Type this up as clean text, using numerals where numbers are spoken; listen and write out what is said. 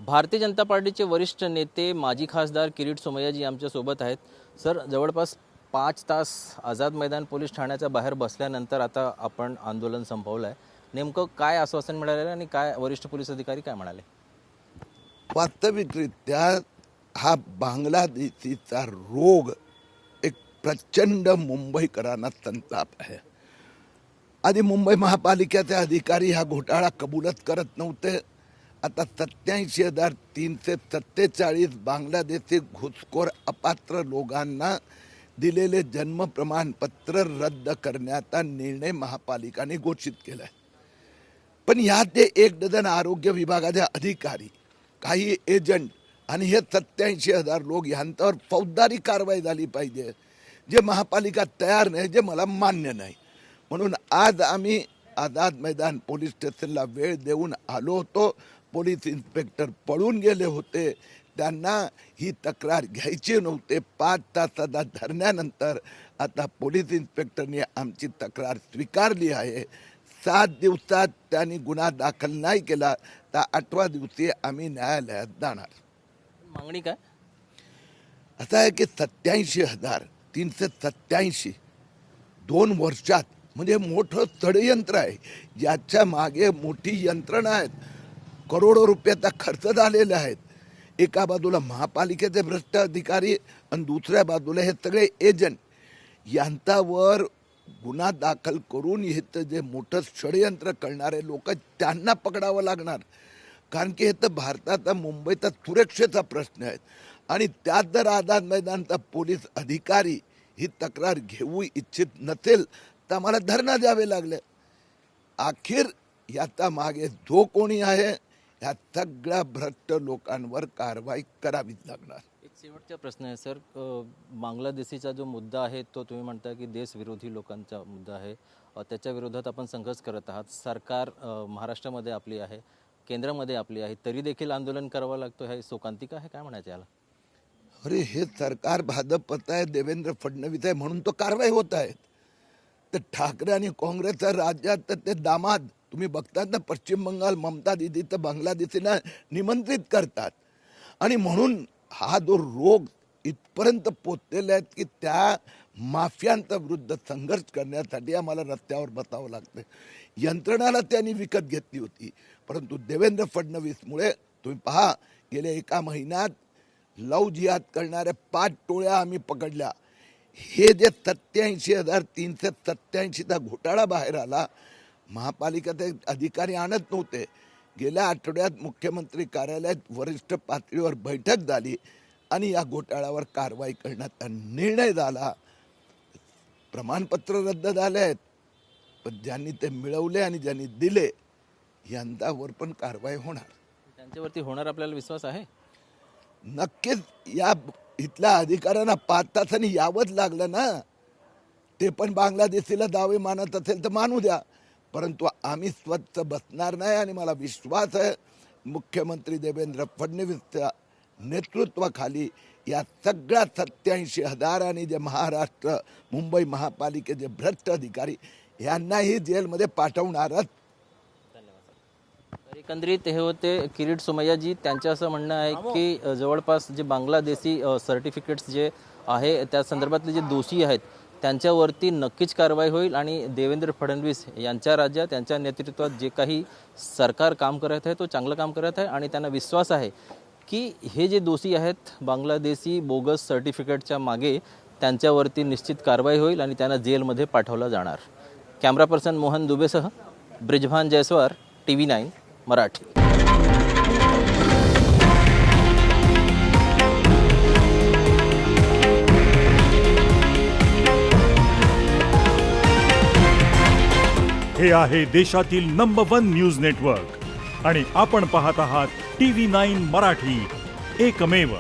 भारतीय जनता पार्टीचे वरिष्ठ नेते माजी खासदार किरीट सोमय्याजी आमच्या सोबत आहेत। सर, जवळपास 5 तास आझाद मैदान पोलीस ठाण्याच्या बाहेर बसल्यानंतर आता आपण आंदोलन संपवलं आहे। नेमकं काय आश्वासन मिळालेलं आणि काय वरिष्ठ पोलीस अधिकारी काय म्हणाले? वास्तविकरित्या हा बांगलादेशीचा रोग एक प्रचंड मुंबईकरांना संताप आहे। आधी मुंबई महापालिकेचे अधिकारी हा घोटाळा कबूलच करत नव्हते। आता 87,347 बांगलादेशी घुसखोर अपात्र लोकांना दिलेले जन्म प्रमाणपत्र रद्द करण्याचा निर्णय महापालिकेने घोषित केला आहे। पण यात 1 डझन आरोग्य विभागाचे अधिकारी, काही एजंट आणि हे 87,000 लोक यांच्यावर फौजदारी कारवाई झाली पाहिजे, जे महापालिका तयार नाही, जे मला मान्य नाही। म्हणून आज आम्ही आझाद मैदान पोलीस स्टेशनला वेळ देऊन आलो होतो। पोलीस इन्स्पेक्टर पळून गेले होते, त्यांना ही तक्रार घ्यायची नव्हते। 5 तासाचा धरण्यानंतर आता पोलीस इन्स्पेक्टरने आमची तक्रार स्वीकारली आहे। 7 दिवसात त्यांनी गुन्हा दाखल नाही केला तर 8व्या दिवशी आम्ही न्यायालयात जाणार। मागणी काय? असं आहे की 87,387 2 वर्षात म्हणजे मोठं षडयंत्र आहे, ज्याच्या मागे मोठी यंत्रणा आहेत। करोडो रुपयाचा खर्च झालेला आहे। एका बाजूला महापालिकेचे भ्रष्ट अधिकारी आणि दुसऱ्या बाजूला हे सगळे एजंट, यांच्यावर गुन्हा दाखल करून हे जे मोठं षडयंत्र करणारे लोक त्यांना पकडावं लागणार। कारण की हे तर भारताचा, मुंबईचा सुरक्षेचा प्रश्न आहे। आणि त्यात जर आझाद मैदानचा पोलीस अधिकारी ही तक्रार घेऊ इच्छित नसेल तर आम्हाला धरणं द्यावे लागले। अखेर याचा मागे जो कोणी आहे या सगळ्या भ्रष्ट लोकांवर कारवाई करावीच लागणार। एक शेवटचा प्रश्न आहे सर, बांगलादेशीचा जो मुद्दा आहे तो तुम्ही म्हणता की देशविरोधी लोकांचा मुद्दा आहे, त्याच्या विरोधात आपण संघर्ष करत आहात। सरकार महाराष्ट्रामध्ये आपली आहे, केंद्रामध्ये आपली आहे, तरी देखील आंदोलन करावं लागतं, हे शोकांतिका आहे, काय म्हणायचं याला? अरे हे सरकार भाजपचं आहे, देवेंद्र फडणवीस आहे म्हणून तो कारवाई होत आहे। तर ठाकरे आणि काँग्रेसच्या राज्यात तर ते दामाद तुम्ही बघतात ना, पश्चिम बंगाल ममता दीदी तर बांगलादेशीला निमंत्रित करतात। आणि म्हणून हा जो रोग इथपर्यंत पोचलेला आहे की त्या माफियांच्या विरुद्ध संघर्ष करण्यासाठी आम्हाला रस्त्यावर बसावं लागतं। यंत्रणाला त्यांनी विकत घेतली होती, परंतु देवेंद्र फडणवीसमुळे तुम्ही पहा, गेल्या 1 महिन्यात लव जिहाद करणाऱ्या 5 टोळ्या आम्ही पकडल्या। हे जे 87,387चा घोटाळा बाहेर आला, महापालिकेचे अधिकारी आणत नव्हते। गेल्या आठवड्यात मुख्यमंत्री कार्यालयात वरिष्ठ पातळीवर बैठक झाली आणि या घोटाळ्यावर कारवाई करण्याचा निर्णय झाला। प्रमाणपत्र रद्द झाले आहेत, पण ज्यांनी ते मिळवले आणि ज्यांनी दिले यांच्यावर पण कारवाई होणार। त्यांच्यावरती होणार आपल्याला विश्वास आहे? नक्कीच। या इथल्या अधिकाऱ्यांना 5 तासांनी यावंच लागलं ना। ते पण बांगलादेशीला दावे मानत असेल तर मानू द्या, परंतु आम्ही स्वच्छ बसणार नाही। आणि मला विश्वास आहे मुख्यमंत्री देवेंद्र फडणवीसच्या नेतृत्वाखाली या सगळ्या 87,000 आणि जे महाराष्ट्र मुंबई महापालिकेचे भ्रष्ट अधिकारी यांनाही जेलमध्ये पाठवणारच। तर एकंदरीत हे होते किरीट सोमय्याजी। त्यांचं असं म्हणणं आहे की जवळपास जे बांगलादेशी सर्टिफिकेट्स जे आहे त्या संदर्भातले जे दोषी आहेत त्यांच्यावरती नक्कीच कारवाई होईल आणि देवेंद्र फडणवीस यांच्या राज्यात, त्यांच्या नेतृत्वात जे काही सरकार काम करत आहे तो चांगलं काम करत आहे आणि त्यांना विश्वास आहे की हे जे दोषी आहेत बांगलादेशी बोगस सर्टिफिकेटच्या मागे, त्यांच्यावरती निश्चित कारवाई होईल आणि त्यांना जेलमध्ये पाठवलं जाणार। कॅमेरा पर्सन मोहन दुबेसह ब्रिजभान जयस्वार, TV9 मराठी। हे आहे देशातील नंबर 1 न्यूज नेटवर्क आणि आपण पाहत आहात TV9 मराठी, एकमेव।